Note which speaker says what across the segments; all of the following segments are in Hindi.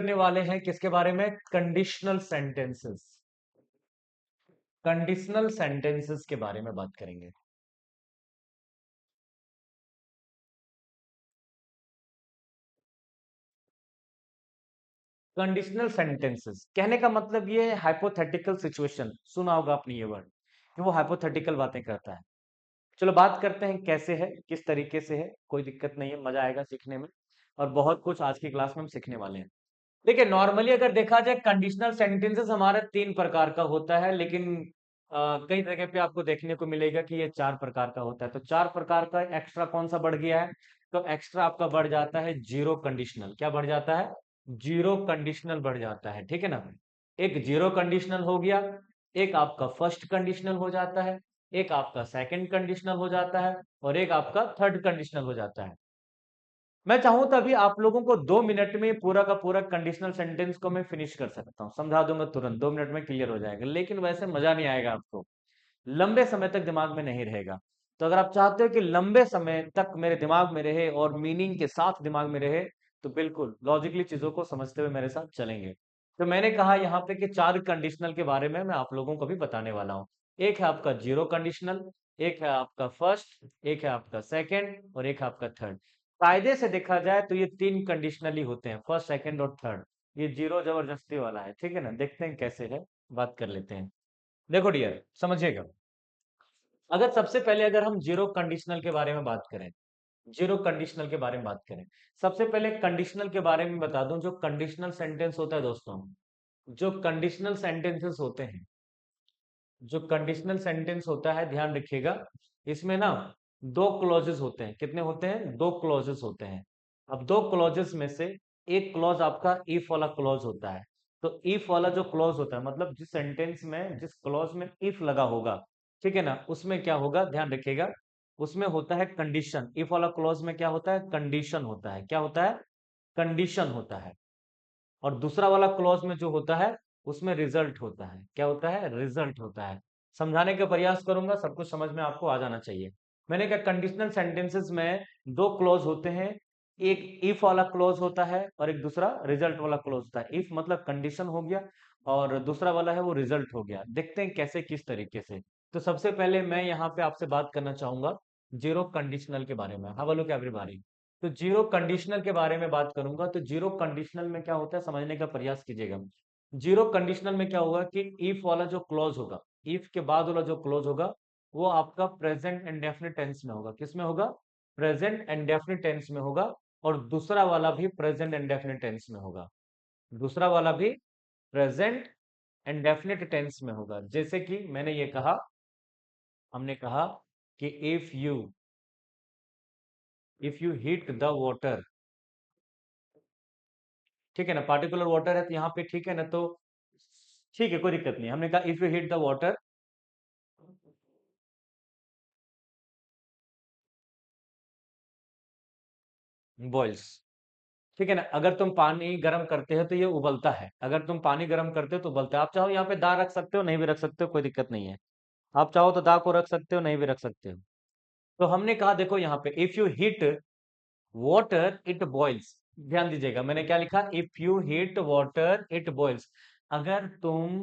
Speaker 1: करने वाले हैं किसके बारे में? Conditional sentences. कंडीशनल सेंटेंसेस के बारे में बात करेंगे। कंडीशनल सेंटेंसेस कहने का मतलब ये है हाइपोथेटिकल सिचुएशन। सुना होगा आपने ये वर्ड कि वो हाइपोथेटिकल बातें करता है। चलो बात करते हैं कैसे है, किस तरीके से है। कोई दिक्कत नहीं है, मजा आएगा सीखने में और बहुत कुछ आज की क्लास में हम सीखने वाले हैं। देखिए नॉर्मली अगर देखा जाए कंडीशनल सेंटेंसेस हमारा 3 प्रकार का होता है, लेकिन कई जगह पे आपको देखने को मिलेगा कि ये 4 प्रकार का होता है। तो 4 प्रकार का एक्स्ट्रा कौन सा बढ़ गया है? तो एक्स्ट्रा आपका बढ़ जाता है जीरो कंडीशनल। क्या बढ़ जाता है? जीरो कंडीशनल बढ़ जाता है, ठीक है ना। एक जीरो कंडीशनल हो गया, एक आपका फर्स्ट कंडीशनल हो जाता है, एक आपका सेकंड कंडीशनल हो जाता है और एक आपका थर्ड कंडीशनल हो जाता है। मैं चाहूं तो अभी आप लोगों को 2 मिनट में पूरा का पूरा कंडीशनल सेंटेंस को मैं फिनिश कर सकता हूं, समझा दूंगा तुरंत, 2 मिनट में क्लियर हो जाएगा। लेकिन वैसे मजा नहीं आएगा आपको, लंबे समय तक दिमाग में नहीं रहेगा। तो अगर आप चाहते हो कि लंबे समय तक मेरे दिमाग में रहे और मीनिंग के साथ दिमाग में रहे, तो बिल्कुल लॉजिकली चीजों को समझते हुए मेरे साथ चलेंगे। तो मैंने कहा यहाँ पे कि 4 कंडीशनल के बारे में मैं आप लोगों को भी बताने वाला हूँ। एक है आपका जीरो कंडीशनल, एक है आपका फर्स्ट, एक है आपका सेकेंड और एक है आपका थर्ड। कायदे से देखा जाए तो ये 3 कंडीशनली होते हैं, फर्स्ट सेकेंड और थर्ड। ये जीरो जबरदस्ती वाला है, ठीक है ना। देखते हैं कैसे है, बात कर लेते हैं। देखो डियर, समझिएगा। अगर सबसे पहले अगर हम जीरो कंडीशनल के बारे में बात करें, जीरो कंडीशनल के बारे में बात करें, सबसे पहले कंडीशनल के बारे में बता दूं। जो कंडीशनल सेंटेंस होता है दोस्तों, जो कंडीशनल सेंटेंसेस होते हैं, जो कंडीशनल सेंटेंस होता है, ध्यान रखिएगा, इसमें ना 2 क्लॉजेस होते हैं। कितने होते हैं? 2 क्लॉजेस होते हैं। अब 2 क्लॉजेस में से एक क्लॉज आपका इफ वाला क्लॉज होता है। तो इफ वाला जो क्लॉज होता है, मतलब जिस सेंटेंस में, जिस क्लॉज में इफ लगा होगा, ठीक है ना, उसमें क्या होगा, ध्यान रखिएगा, उसमें होता है कंडीशन। इफ वाला क्लॉज में क्या होता है? कंडीशन होता है। क्या होता है? कंडीशन होता है। और दूसरा वाला क्लॉज में जो होता है, उसमें रिजल्ट होता है। क्या होता है? रिजल्ट होता है। समझाने का प्रयास करूंगा, सब कुछ समझ में आपको आ जाना चाहिए। मैंने कहा कंडीशनल सेंटेंसेस में 2 क्लॉज होते हैं। एक इफ वाला क्लॉज होता है और एक दूसरा रिजल्ट वाला क्लॉज होता है। इफ मतलब कंडीशन हो गया और दूसरा वाला है वो रिजल्ट हो गया। देखते हैं कैसे, किस तरीके से। तो सबसे पहले मैं यहाँ पे आपसे बात करना चाहूंगा जीरो कंडीशनल के बारे में। हाँ बोलो क्या एवरीबॉडी। तो जीरो कंडीशनल के बारे में बात करूंगा। तो जीरो कंडीशनल में क्या होता है, समझने का प्रयास कीजिएगा। जीरो कंडीशनल में क्या होगा कि इफ वाला जो क्लॉज होगा, इफ के बाद वाला जो क्लॉज होगा, वो आपका प्रेजेंट इंडेफिनिट टेंस में होगा। किस में होगा? प्रेजेंट इंडेफिनिट टेंस में होगा। और दूसरा वाला भी प्रेजेंट इंडेफिनिट टेंस में होगा। दूसरा वाला भी प्रेजेंट इंडेफिनिट टेंस में होगा। जैसे कि मैंने ये कहा, हमने कहा कि if you heat the water, ठीक है ना, पार्टिकुलर वाटर है तो यहाँ पे ठीक है ना, तो ठीक है, कोई दिक्कत नहीं। हमने कहा if you heat the water boils, ठीक है ना। अगर तुम पानी गर्म करते हो तो ये उबलता है। अगर तुम पानी गर्म करते हो तो उबलता है। आप चाहो यहाँ पे दा रख सकते हो, नहीं भी रख सकते हो, कोई दिक्कत नहीं है। आप चाहो तो दा को रख सकते हो, नहीं भी रख सकते हो। तो हमने कहा देखो यहाँ पे if you heat water it boils. ध्यान दीजिएगा, मैंने क्या लिखा? If you heat water it boils. अगर तुम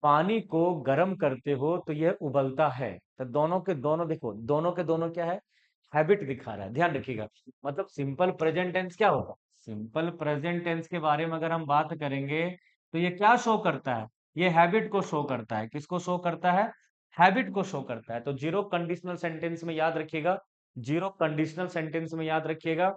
Speaker 1: पानी को गर्म करते हो तो यह उबलता है। तो दोनों के दोनों देखो, दोनों के दोनों क्या है? हैबिट दिखा रहा है, ध्यान रखिएगा। मतलब सिंपल प्रेजेंट टेंस क्या होगा? सिंपल प्रेजेंट टेंस के बारे में अगर हम बात करेंगे तो ये क्या शो करता है? ये हैबिट को शो करता है। किसको शो करता है? हैबिट को शो करता है। तो जीरो कंडीशनल सेंटेंस में याद रखिएगा, जीरो कंडीशनल सेंटेंस में याद रखिएगा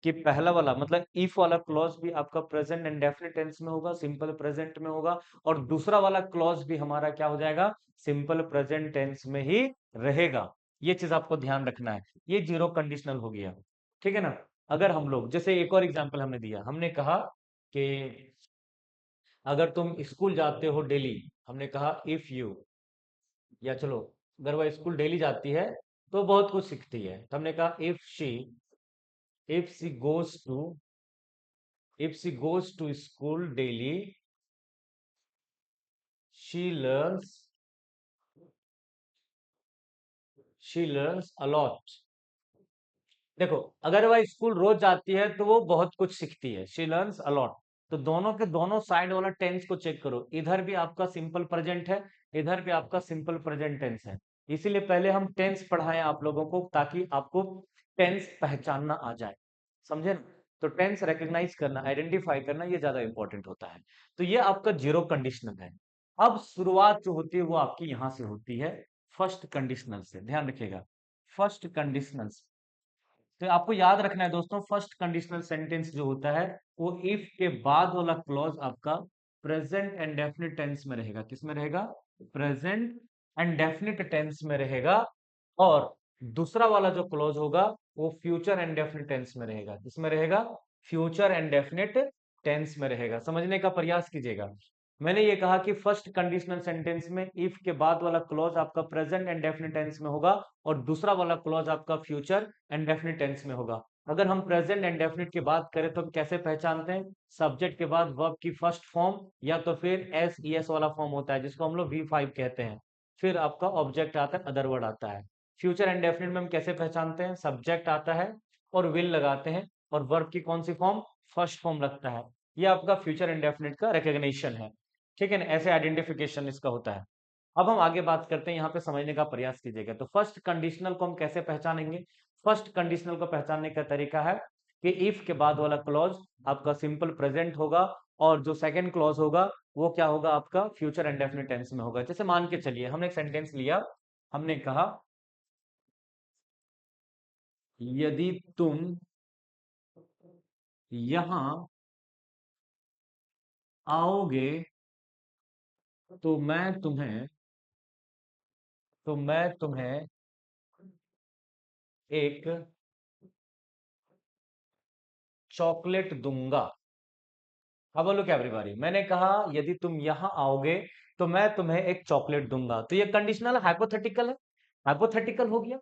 Speaker 1: कि पहला वाला मतलब इफ वाला क्लॉज भी आपका प्रेजेंट इंडेफिनिट टेंस में होगा, सिंपल प्रेजेंट में होगा। और दूसरा वाला क्लॉज भी हमारा क्या हो जाएगा? सिंपल प्रेजेंट टेंस में ही रहेगा। ये चीज आपको ध्यान रखना है। ये जीरो कंडीशनल हो गया, ठीक है ना। अगर हम लोग जैसे एक और एग्जांपल हमने दिया, हमने कहा कि अगर तुम स्कूल जाते हो डेली, हमने कहा इफ यू, या चलो अगर वह स्कूल डेली जाती है तो बहुत कुछ सीखती है। तो हमने कहा if she goes to school daily she learns she learns a lot. देखो, अगर वह स्कूल रोज जाती है तो वो बहुत कुछ सीखती है, शी लर्न्स अलॉट। तो दोनों के दोनों साइड वाला टेंस को चेक करो, इधर भी आपका सिंपल प्रेजेंट है, इधर भी आपका सिंपल प्रेजेंट टेंस है। इसीलिए पहले हम टेंस पढ़ाएं आप लोगों को, ताकि आपको टेंस पहचानना आ जाए, समझे ना? तो टेंस रिकग्नाइज करना, आइडेंटिफाई करना, ये ज्यादा इंपॉर्टेंट होता है। तो ये आपका जीरो कंडीशनल है। अब शुरुआत जो होती है वो आपकी यहां से होती है, फर्स्ट कंडीशनल से, ध्यान रखिएगा। फर्स्ट कंडीशनल, तो आपको याद रखना है दोस्तों, फर्स्ट कंडीशनल सेंटेंस जो होता है वो इफ के बाद वाला क्लॉज आपका प्रेजेंट एंड डेफिनिट टेंस में रहेगा। किस में रहेगा? प्रेजेंट एंड डेफिनिट टेंस में रहेगा। और दूसरा वाला जो क्लॉज होगा वो फ्यूचर एंड डेफिनिट टेंस में रहेगा। किसमें रहेगा? फ्यूचर एंड डेफिनिट टेंस में रहेगा। समझने का प्रयास कीजिएगा। मैंने ये कहा कि फर्स्ट कंडीशनल सेंटेंस में इफ के बाद वाला क्लॉज आपका प्रेजेंट एंड डेफिनिट टेंस में होगा, और दूसरा वाला क्लॉज आपका फ्यूचर एंड डेफिनिट टेंस में होगा। अगर हम प्रेजेंट एंड डेफिनिट की बात करें तो हम कैसे पहचानते हैं? सब्जेक्ट के बाद वर्ब की फर्स्ट फॉर्म या तो फिर एस ई एस वाला फॉर्म होता है, जिसको हम लोग V5 कहते हैं। फिर आपका ऑब्जेक्ट आता है, अदर वर्ड आता है। फ्यूचर एंड डेफिनिट में हम कैसे पहचानते हैं? सब्जेक्ट आता है और विल लगाते हैं, और वर्ब की कौन सी फॉर्म? फर्स्ट फॉर्म लगता है। ये आपका फ्यूचर एंड डेफिनिट का रिकग्निशन है। ठीक है ना? ऐसे आइडेंटिफिकेशन इसका होता है। अब हम आगे बात करते हैं, यहाँ पे समझने का प्रयास कीजिएगा। तो फर्स्ट कंडीशनल को हम कैसे पहचानेंगे? फर्स्ट कंडीशनल को पहचानने का तरीका है कि इफ के बाद वाला क्लॉज आपका सिंपल प्रेजेंट होगा, और जो सेकंड क्लॉज होगा वो क्या होगा? आपका फ्यूचर इंडेफिनिट टेंस में होगा। जैसे मान के चलिए हमने एक सेंटेंस लिया, हमने कहा यदि तुम यहां आओगे तो मैं तुम्हें एक चॉकलेट दूंगा। अब बोलो क्या एवरीबॉडी, मैंने कहा यदि तुम यहां आओगे तो मैं तुम्हें एक चॉकलेट दूंगा। तो ये कंडीशनल हाइपोथेटिकल है, हाइपोथेटिकल हो गया।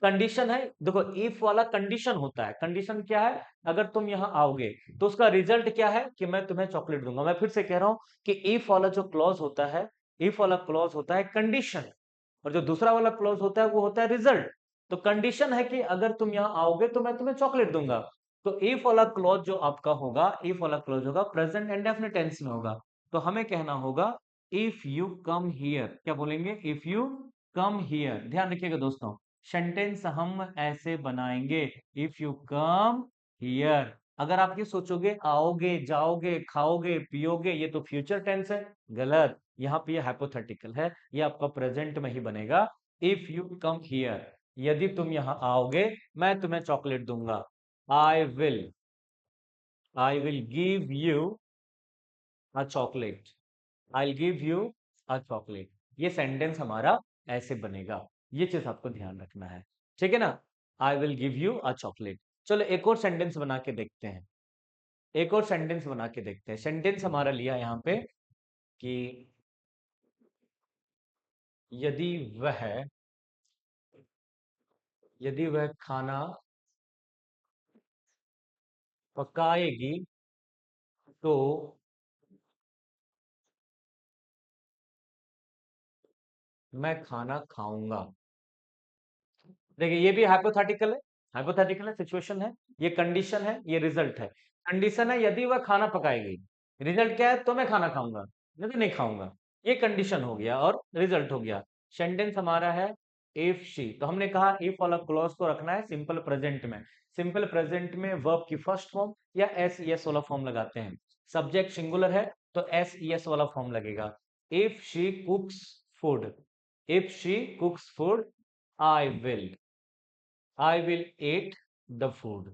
Speaker 1: कंडीशन है, देखो इफ वाला कंडीशन होता है। कंडीशन क्या है? अगर तुम यहां आओगे तो उसका रिजल्ट क्या है? कि मैं तुम्हें चॉकलेट दूंगा। मैं फिर से कह रहा हूं कि इफ वाला जो क्लॉज होता है, इफ वाला क्लॉज होता है कंडीशन, और जो दूसरा वाला क्लॉज होता है वो होता है रिजल्ट। तो कंडीशन है कि अगर तुम यहां आओगे तो मैं तुम्हें चॉकलेट दूंगा। तो इफ वाला क्लॉज जो आपका होगा, इफ वाला क्लॉज होगा प्रेजेंट इंडेफिनिट टेंस में होगा। तो हमें कहना होगा इफ यू कम हियर। क्या बोलेंगे? If you come here. ध्यान रखिएगा दोस्तों, सेंटेंस हम ऐसे बनाएंगे, इफ यू कम हियर। अगर आप ये सोचोगे आओगे, जाओगे, खाओगे, पियोगे, ये तो फ्यूचर टेंस है, गलत। यहाँ पे ये हाइपोथेटिकल है, ये आपका प्रेजेंट में ही बनेगा। इफ यू कम हियर, यदि तुम यहाँ आओगे मैं तुम्हें चॉकलेट दूंगा। I will, I will give you a chocolate, I give you a chocolate. ये सेंटेंस हमारा ऐसे बनेगा। ये चीज आपको ध्यान रखना है, ठीक है ना? I will give you a chocolate. चलो एक और सेंटेंस बना के देखते हैं, एक और सेंटेंस बना के देखते हैं। सेंटेंस हमारा लिया यहाँ पे कि यदि वह यदि वह खाना पकाएगी तो मैं खाना खाऊंगा। देखिए ये भी हाइपोथेटिकल है, हाइपोथेटिकल है, सिचुएशन है। ये कंडीशन है, ये रिजल्ट है। कंडीशन है यदि वह खाना पकाएगी, रिजल्ट क्या है? तो मैं खाना खाऊंगा, नहीं तो नहीं खाऊंगा। ये कंडीशन हो गया और रिजल्ट हो गया। सेंटेंस हमारा है इफ शी। तो हमने कहा इफ वाला क्लॉज को रखना है सिंपल प्रेजेंट में। सिंपल प्रेजेंट में वर्ब की फर्स्ट फॉर्म या एस ई एस वाला फॉर्म लगाते हैं। सब्जेक्ट सिंगुलर है तो एस ई एस वाला फॉर्म लगेगा। If she कुक्स food, if she कुक्स food, I will, I will eat the food.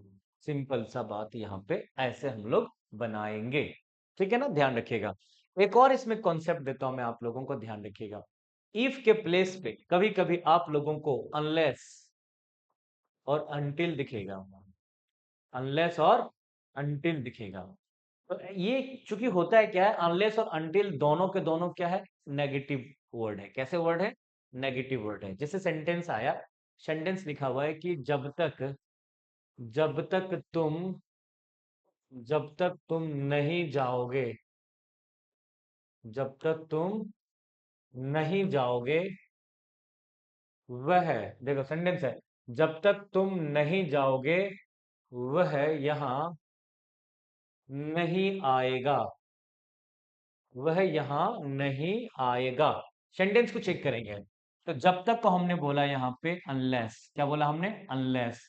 Speaker 1: Simple सा बात यहाँ पे ऐसे हम लोग बनाएंगे, ठीक है ना? ध्यान रखिएगा। एक और इसमें कॉन्सेप्ट देता हूं मैं आप लोगों को, ध्यान रखिएगा। इफ के प्लेस पे कभी कभी आप लोगों को अनलेस और अनटिल दिखेगा, अनलेस और अनटिल दिखेगा। तो ये चूंकि होता है क्या है, अनलेस और अनटिल दोनों के दोनों क्या है? नेगेटिव वर्ड है। कैसे वर्ड है? नेगेटिव वर्ड है। जैसे सेंटेंस आया, सेंटेंस लिखा हुआ है कि जब तक तुम जब तक तुम नहीं जाओगे, जब तक तुम नहीं जाओगे वह, देखो सेंटेंस है, जब तक तुम नहीं जाओगे वह यहाँ नहीं आएगा, वह यहाँ नहीं आएगा। सेंटेंस को चेक करेंगे। तो जब तक को हमने बोला यहाँ पे अनलेस, क्या बोला हमने? अनलेस।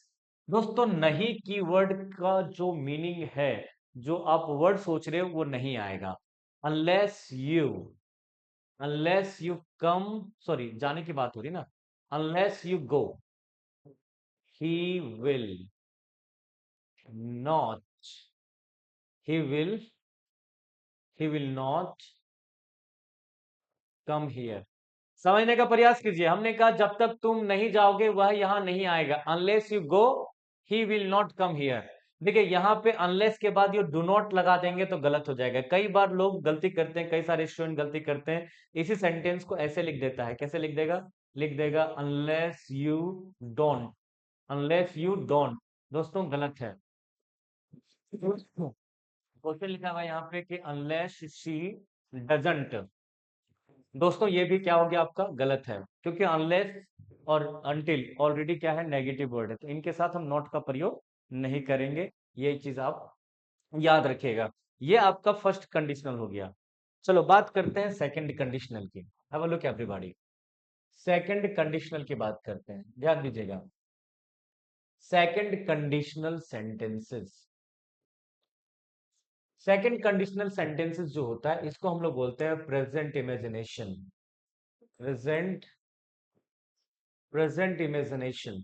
Speaker 1: दोस्तों नहीं की वर्ड का जो मीनिंग है, जो आप वर्ड सोच रहे हो वो नहीं आएगा। अनलेस यू कम, सॉरी जाने की बात हो रही ना, unless you go, he will not, he will he will not come here. समझने का प्रयास कीजिए। हमने कहा जब तक तुम नहीं जाओगे वह यहां नहीं आएगा। Unless you go he will not come here. देखिए यहाँ पे अनलेस के बाद ये डू नॉट लगा देंगे तो गलत हो जाएगा। कई बार लोग गलती करते हैं, कई सारे स्टूडेंट गलती करते हैं, इसी सेंटेंस को ऐसे लिख देता है। कैसे लिख देगा? लिख देगा unless you don't, unless you don't. दोस्तों गलत है। क्वेश्चन लिखा हुआ है यहाँ पे कि अनलेस शी डजंट। दोस्तों ये भी क्या हो गया आपका? गलत है, क्योंकि अनलेस और अनटिल ऑलरेडी क्या है? नेगेटिव वर्ड है, तो इनके साथ हम नॉट का प्रयोग नहीं करेंगे। ये चीज आप याद रखिएगा। ये आपका फर्स्ट कंडीशनल हो गया। चलो बात करते हैं सेकंड कंडीशनल की। Have a look everybody. Second conditional की बात करते हैं, ध्यान दीजिएगा। Second conditional sentences, second conditional sentences जो होता है इसको हम लोग बोलते हैं present imagination. Present present imagination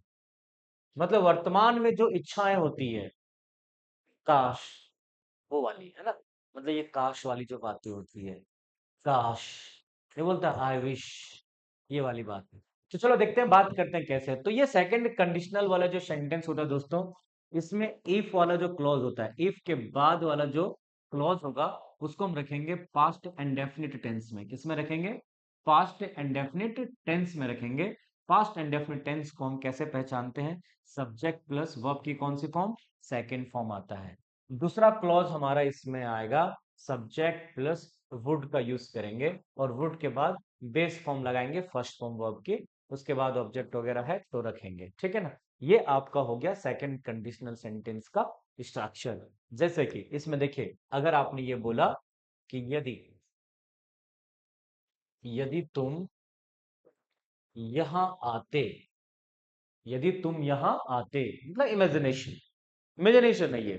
Speaker 1: मतलब वर्तमान में जो इच्छाएं होती है, काश, वो वाली है ना। मतलब ये काश वाली जो बातें होती है, काश, ये बोलता है आई विश, ये वाली बात है। तो चलो देखते हैं, बात करते हैं कैसे है। तो ये सेकंड कंडीशनल वाला जो सेंटेंस होता है दोस्तों, इसमें इफ वाला जो क्लॉज होता है, इफ के बाद वाला जो क्लॉज होगा उसको हम रखेंगे पास्ट एंड डेफिनिट टेंस में। किस में रखेंगे? पास्ट एंड डेफिनिट टेंस में रखेंगे। पास्ट एंड डेफिनिट टेंस को हम कैसे पहचानते हैं? सब्जेक्ट प्लस वर्ब की कौन सी फॉर्म? सेकेंड फॉर्म आता है। दूसरा क्लॉज हमारा इसमें आएगा सब्जेक्ट प्लस वुड का यूज करेंगे, और वुड के बाद बेस फॉर्म लगाएंगे फर्स्ट फॉर्म वर्ब की, उसके बाद ऑब्जेक्ट वगैरह है तो रखेंगे। ठीक है ना? ये आपका हो गया सेकंड कंडीशनल सेंटेंस का स्ट्रक्चर। जैसे कि इसमें देखिए, अगर आपने ये बोला कि यदि यदि तुम यहां आते, यदि तुम यहां आते, मतलब इमेजिनेशन, इमेजिनेशन नहीं है,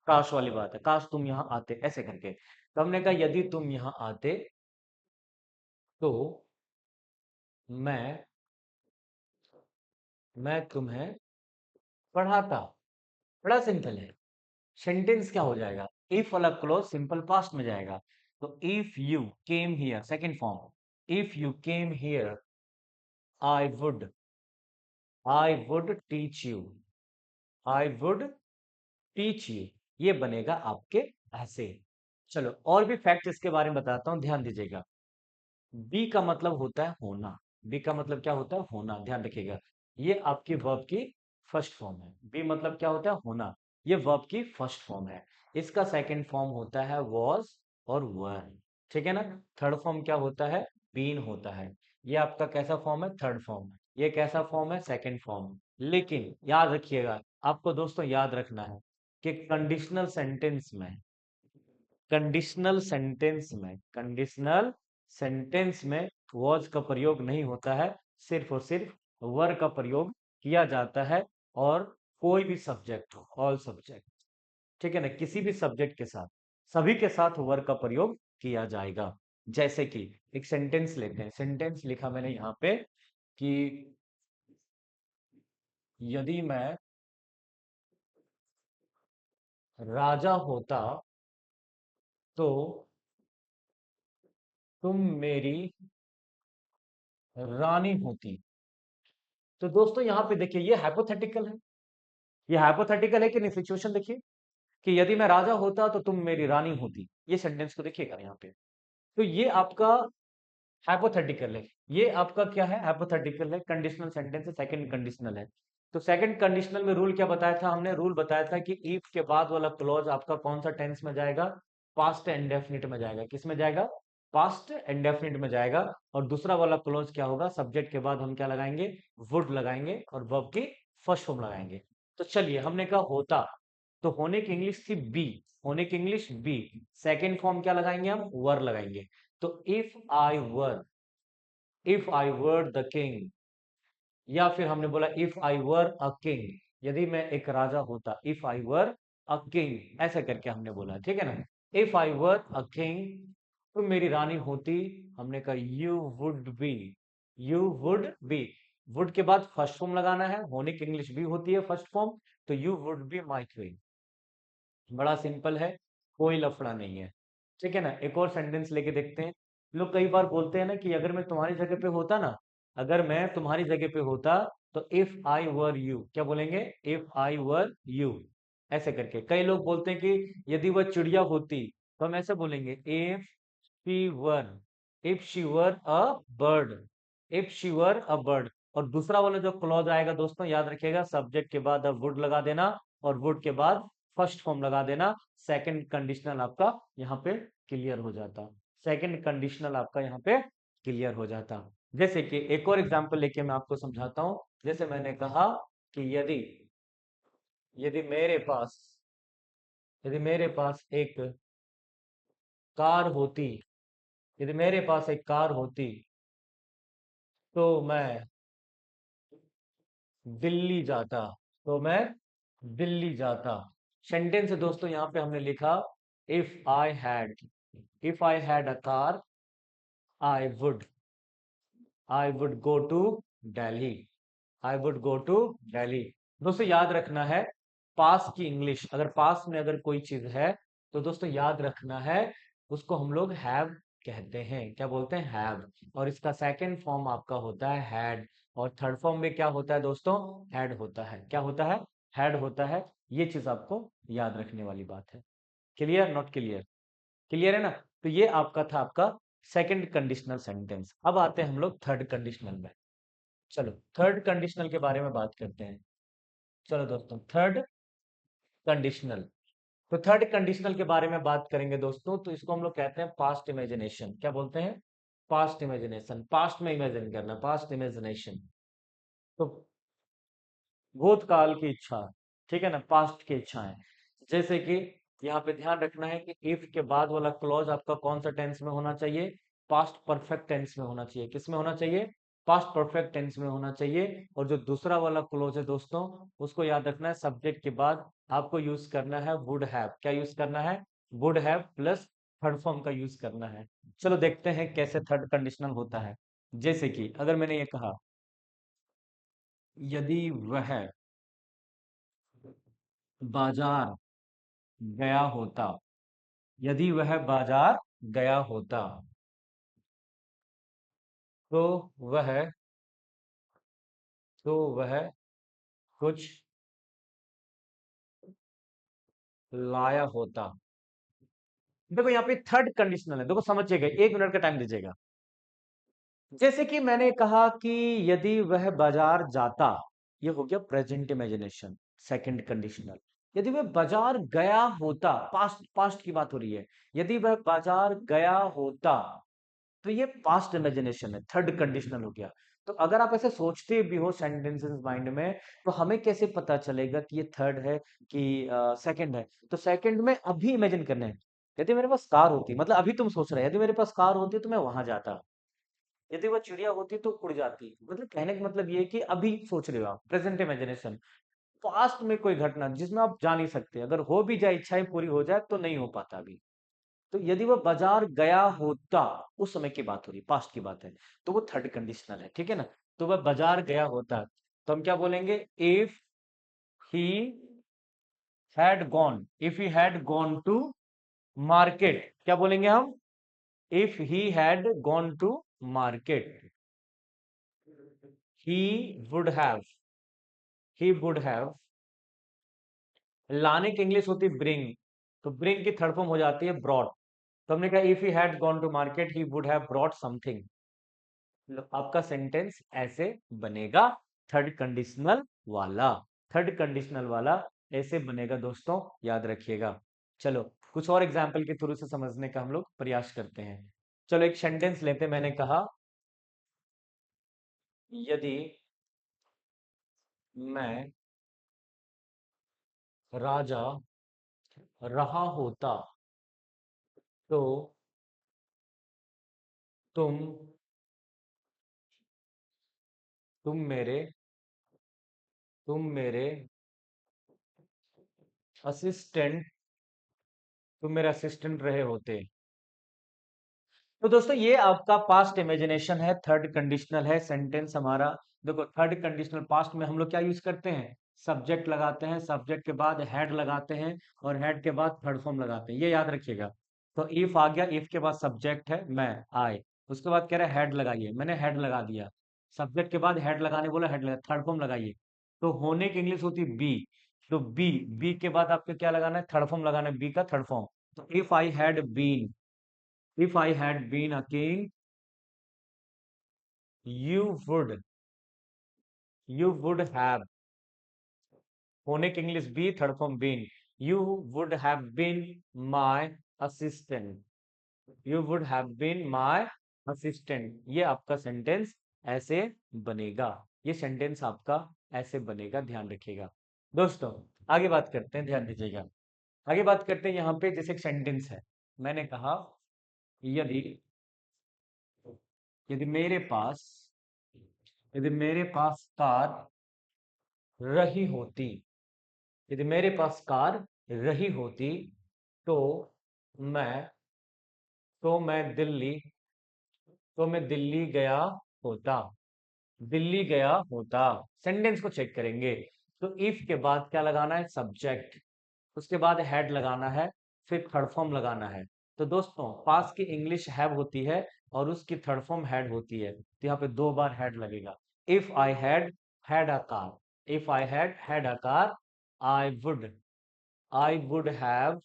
Speaker 1: काश वाली बात है, काश तुम यहां आते ऐसे करके। तो हमने कहा यदि तुम यहां आते तो मैं तुम्हें पढ़ाता। बड़ा सिंपल है। सेंटेंस क्या हो जाएगा? इफ वाला क्लोज सिंपल पास्ट में जाएगा। तो if you came here, second form, if you came here I would, I would teach you, I would teach you. ये बनेगा आपके ऐसे। चलो और भी फैक्ट इसके बारे में बताता हूं, ध्यान दीजिएगा। बी का मतलब होता है होना। बी का मतलब क्या होता है? होना। ध्यान रखिएगा, ये आपकी वर्ब की फर्स्ट फॉर्म है। बी मतलब क्या होता है? होना। ये वर्ब की फर्स्ट फॉर्म है। इसका सेकंड फॉर्म होता है वॉज और वर। ठीक है ना? थर्ड फॉर्म क्या होता है? बीन होता है। ये आपका कैसा फॉर्म है? Third form. ये कैसा फॉर्म है? Second form. लेकिन याद रखिएगा, आपको दोस्तों याद रखना है कि कंडीशनल सेंटेंस में वॉज का प्रयोग नहीं होता है, सिर्फ और सिर्फ वर का प्रयोग किया जाता है। और कोई भी सब्जेक्ट हो, ऑल सब्जेक्ट, ठीक है ना, किसी भी सब्जेक्ट के साथ, सभी के साथ वर का प्रयोग किया जाएगा। जैसे कि एक सेंटेंस लेते हैं। सेंटेंस लिखा मैंने यहाँ पे कि यदि मैं राजा होता तो तुम मेरी रानी होती। तो दोस्तों यहाँ पे देखिए, ये हाइपोथेटिकल है। ये हाइपोथेटिकल है कि नहीं? सिचुएशन देखिए कि यदि मैं राजा होता तो तुम मेरी रानी होती। ये सेंटेंस को देखिएगा यहाँ पे। तो ये आपका हाइपोथेटिकल है। ये आपका क्या है? हाइपोथेटिकल है। कंडीशनल सेंटेंस है, सेकंड कंडीशनल है। तो सेकंड कंडीशनल में रूल क्या बताया था हमने? रूल बताया था कि इफ के बाद वाला क्लॉज आपका कौन सा टेंस में जाएगा? पास्ट इंडेफिनिट में जाएगा। किस में जाएगा? पास्ट इंडेफिनिट में जाएगा। और दूसरा वाला क्लॉज क्या होगा? सब्जेक्ट के बाद हम क्या लगाएंगे? वुड लगाएंगे, और वर्ब की फर्स्ट फॉर्म लगाएंगे। तो चलिए, हमने कहा होता, तो होने की इंग्लिश थी बी। होनिक इंग्लिश बी, सेकेंड फॉर्म क्या लगाएंगे हम, वर लगाएंगे। तो if I were the king, या फिर हमने बोला if I were a king, यदि मैं एक राजा होता, if I were a king ऐसे करके हमने बोला, ठीक है ना। If I were a king, तो मेरी रानी होती, हमने कहा यू वुड बी, वुड के बाद फर्स्ट फॉर्म लगाना है, होनिक इंग्लिश भी होती है फर्स्ट फॉर्म, तो you would be my queen. बड़ा सिंपल है, कोई लफड़ा नहीं है, ठीक है ना। एक और सेंटेंस लेके देखते हैं। लोग कई बार बोलते हैं ना कि अगर मैं तुम्हारी जगह पे होता ना, अगर मैं तुम्हारी जगह पे होता, तो इफ आई वर यू, क्या बोलेंगे, इफ आई वर यू, ऐसे करके। कई लोग बोलते हैं कि यदि वह चिड़िया होती, तो हम ऐसे बोलेंगे if she were, if she were a bird, if she were a bird. और दूसरा वाला जो क्लॉज आएगा दोस्तों, याद रखिएगा, सब्जेक्ट के बाद अब वुड लगा देना, और वुड के बाद फर्स्ट फॉर्म लगा देना। सेकंड कंडीशनल आपका यहाँ पे क्लियर हो जाता, सेकंड कंडीशनल आपका यहाँ पे क्लियर हो जाता। जैसे कि एक और एग्जांपल लेके मैं आपको समझाता हूं। जैसे मैंने कहा कि यदि यदि मेरे पास यदि मेरे पास एक कार होती, यदि मेरे पास एक कार होती, तो मैं दिल्ली जाता, तो मैं दिल्ली जाता। सेंटेंस है दोस्तों, यहाँ पे हमने लिखा if I had a car, I would I would go to Delhi, I would go to Delhi. दोस्तों याद रखना है, पास की इंग्लिश, अगर पास में अगर कोई चीज है, तो दोस्तों याद रखना है, उसको हम लोग हैव कहते हैं। क्या बोलते हैं, हैव। और इसका सेकंड फॉर्म आपका होता है हैड, और थर्ड फॉर्म में क्या होता है दोस्तों, हैड होता है। क्या होता है, हैड होता है। ये चीज आपको याद रखने वाली बात है। क्लियर, नॉट क्लियर, क्लियर है ना। तो ये आपका था आपका सेकंड कंडीशनल सेंटेंस। अब आते हैं हम लोग थर्ड कंडीशनल में। चलो थर्ड कंडीशनल के बारे में बात करते हैं। चलो दोस्तों, थर्ड कंडीशनल। तो थर्ड कंडीशनल के बारे में बात करेंगे दोस्तों, तो इसको हम लोग कहते हैं पास्ट इमेजिनेशन। क्या बोलते हैं, पास्ट इमेजिनेशन, पास्ट में इमेजिन करना, पास्ट इमेजिनेशन। तो भूतकाल की इच्छा, ठीक है ना, पास्ट की इच्छाएं। जैसे कि यहाँ पे ध्यान रखना है कि इफ के बाद वाला क्लॉज आपका कौन सा टेंस में होना चाहिए, पास्ट परफेक्ट टेंस में होना चाहिए। किस में होना चाहिए, पास्ट परफेक्ट टेंस में होना चाहिए। और जो दूसरा वाला क्लॉज है दोस्तों, उसको याद रखना है, सब्जेक्ट के बाद आपको यूज करना है वुड हैव। क्या यूज करना है, would have plus third form का यूज करना है। चलो देखते हैं कैसे थर्ड कंडीशनल होता है। जैसे कि अगर मैंने ये कहा, यदि वह बाजार गया होता, यदि वह बाजार गया होता, तो वह तो वह कुछ लाया होता। देखो यहाँ पे थर्ड कंडीशनल है, देखो समझिएगा, 1 मिनट का टाइम दीजिएगा। जैसे कि मैंने कहा कि यदि वह बाजार जाता, ये हो गया प्रेजेंट इमेजिनेशन, सेकंड कंडीशनल। यदि वह बाजार गया होता, पास्ट पास्ट की बात हो रही है, यदि वह बाजार गया होता, तो ये पास्ट इमेजिनेशन है, थर्ड कंडीशनल हो गया। तो अगर आप ऐसे सोचते भी हो सेंटेंसेस माइंड में, तो हमें कैसे पता चलेगा कि ये थर्ड है कि सेकंड है। तो सेकंड में अभी इमेजिन करना है। यदि मेरे पास कार होती, मतलब अभी तुम सोच रहे हो, यदि मेरे पास कार होती तो मैं वहां जाता, यदि वो चिड़िया होती तो उड़ जाती। मतलब कहने का मतलब ये है कि अभी सोच रहे हो आप, प्रेजेंट इमेजिनेशन। पास्ट में कोई घटना जिसमें आप जा नहीं सकते, अगर हो भी जाए, इच्छाएं पूरी हो जाए, तो नहीं हो पाता अभी। तो यदि वह बाजार गया होता, उस समय की बात हो रही, पास्ट की बात है, तो वो थर्ड कंडीशनल है, ठीक है ना। तो वह बाजार गया होता, तो हम क्या बोलेंगे, he if he had gone to market, क्या बोलेंगे हम, if he had gone to market, he would have he would have लाने की इंग्लिश होती है ब्रिंग, तो ब्रिंग की थर्ड फॉर्म हो जाती है ब्रॉट। तो हमने कहा if he had gone to market he would have brought something. आपका सेंटेंस ऐसे बनेगा, थर्ड कंडीशनल वाला, थर्ड कंडीशनल वाला ऐसे बनेगा दोस्तों, याद रखिएगा। चलो कुछ और एग्जाम्पल के थ्रू से समझने का हम लोग प्रयास करते हैं। चलो एक सेंटेंस लेते हैं। मैंने कहा यदि मैं राजा रहा होता तो तुम तुम मेरे तुम मेरे असिस्टेंट तुम मेरे असिस्टेंट रहे होते। तो दोस्तों ये आपका पास्ट इमेजिनेशन है, थर्ड कंडीशनल है सेंटेंस हमारा। देखो थर्ड कंडीशनल पास्ट में हम लोग क्या यूज करते हैं, सब्जेक्ट लगाते हैं, सब्जेक्ट के बाद हेड लगाते हैं और हेड के बाद थर्ड फॉर्म लगाते हैं, ये याद रखिएगा। तो इफ आ गया, इफ के बाद सब्जेक्ट है मैं, आई, उसके बाद कह रहा है हेड लगाइए, मैंने हेड लगा दिया। सब्जेक्ट के बाद हेड लगाने बोला, हेड लगा, थर्ड फॉर्म लगाइए। तो होने की इंग्लिश होती है बी। तो बी, बी के बाद आपको क्या लगाना है, थर्ड फॉर्म लगाना है, बी का थर्ड फॉर्म। तो if I had been, if I had been a king, you would, you would have, होने की English be, third form been, you would have been my assistant, you would have been my assistant। ये आपका सेंटेंस ऐसे बनेगा, ये सेंटेंस आपका ऐसे बनेगा, ध्यान रखिएगा। दोस्तों आगे बात करते हैं, ध्यान दीजिएगा। आगे बात करते हैं, यहाँ पे जैसे एक सेंटेंस है, मैंने कहा यदि यदि मेरे पास यदि मेरे पास कार रही होती, यदि मेरे पास कार रही होती तो मैं मैं दिल्ली गया होता, दिल्ली गया होता। सेंटेंस को चेक करेंगे। तो इफ के बाद क्या लगाना है, सब्जेक्ट, उसके बाद हेड लगाना है, फिर थर्ड फॉर्म लगाना है। तो दोस्तों पास की इंग्लिश हैव होती है और उसकी थर्ड फॉर्म हैड होती है, तो यहाँ पे दो बार हेड लगेगा। If I had a car, if I had a car, I would I would have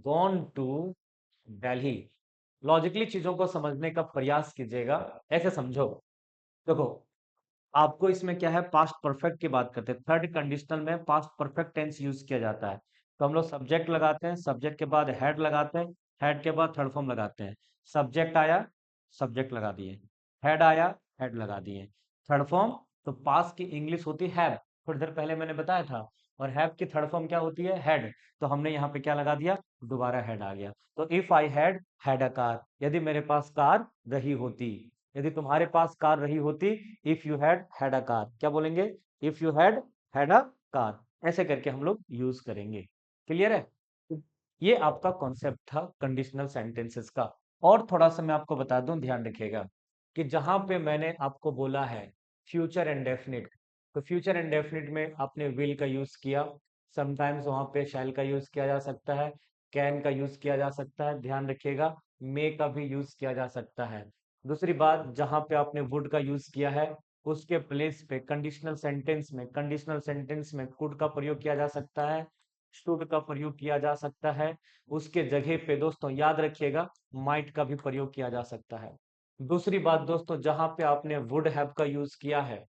Speaker 1: gone to Delhi. Logically चीजों को समझने का प्रयास कीजिएगा, ऐसे समझो। देखो आपको इसमें क्या है, पास्ट परफेक्ट की बात करते हैं, थर्ड कंडीशनल में पास्ट परफेक्ट टेंस यूज किया जाता है। तो हम लोग सब्जेक्ट लगाते हैं, सब्जेक्ट के बाद हेड लगाते हैं, हेड के बाद थर्ड फॉर्म लगाते हैं। सब्जेक्ट आया, सब्जेक्ट लगा दिए, हेड आया, हेड लगा दिए, थर्ड फॉर्म। तो पास्ट की इंग्लिश होती है हैव, थोड़ी देर पहले मैंने बताया था। और हैव की थर्ड फॉर्म क्या होती है, हेड। तो हमने यहाँ पे क्या लगा दिया, दोबारा हेड आ गया। तो if I had a car, यदि मेरे पास कार रही होती, यदि तुम्हारे पास कार रही होती, if you had a car, क्या बोलेंगे, if you had a car, ऐसे करके हम लोग यूज करेंगे। क्लियर है। तो ये आपका कॉन्सेप्ट था कंडीशनल सेंटेंसेस का। और थोड़ा सा मैं आपको बता दूं, ध्यान रखिएगा, कि जहां पे मैंने आपको बोला है फ्यूचर इंडेफिनिट, तो फ्यूचर इंडेफिनिट में आपने विल का यूज किया, समटाइम्स वहां पे शैल का यूज किया जा सकता है, कैन का यूज किया जा सकता है, ध्यान रखिएगा, मे का भी यूज किया जा सकता है। दूसरी बात, जहां पे आपने वुड का यूज किया है, उसके प्लेस पे कंडीशनल सेंटेंस में कुड का प्रयोग किया जा सकता है, शुड का प्रयोग किया जा सकता है। उसके जगह पे दोस्तों याद रखिएगा, माइट का भी प्रयोग किया जा सकता है। दूसरी बात दोस्तों, जहां पे आपने वुड हैव का यूज किया है,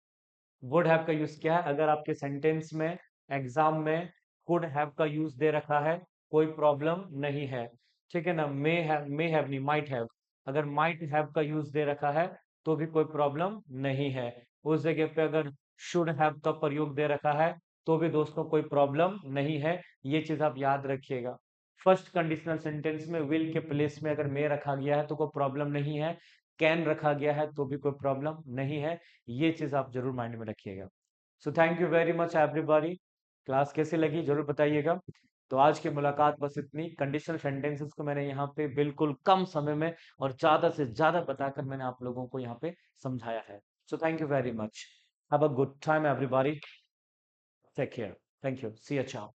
Speaker 1: वुड हैव का यूज किया है, अगर आपके सेंटेंस में एग्जाम में कुड हैव का यूज दे रखा है, कोई प्रॉब्लम नहीं है, ठीक है ना। मे हैव नहीं, माइट हैव, अगर माइट हैव का यूज दे रखा है तो भी कोई प्रॉब्लम नहीं है। उस जगह पे अगर शुड हैव का प्रयोग दे रखा है तो भी दोस्तों कोई प्रॉब्लम नहीं है, ये चीज आप याद रखिएगा। फर्स्ट कंडीशनल सेंटेंस में विल के प्लेस में अगर मे रखा गया है तो कोई प्रॉब्लम नहीं है, कैन रखा गया है तो भी कोई प्रॉब्लम नहीं है, ये चीज आप जरूर माइंड में रखिएगा। सो thank you very much everybody. Class कैसी लगी जरूर बताइएगा। तो आज की मुलाकात बस इतनी, कंडीशनल सेंटेंसेस को मैंने यहाँ पे बिल्कुल कम समय में और ज्यादा से ज्यादा बताकर मैंने आप लोगों को यहाँ पे समझाया है। So thank you very much, have a good time everybody, take care, thank you, see you, चाओ।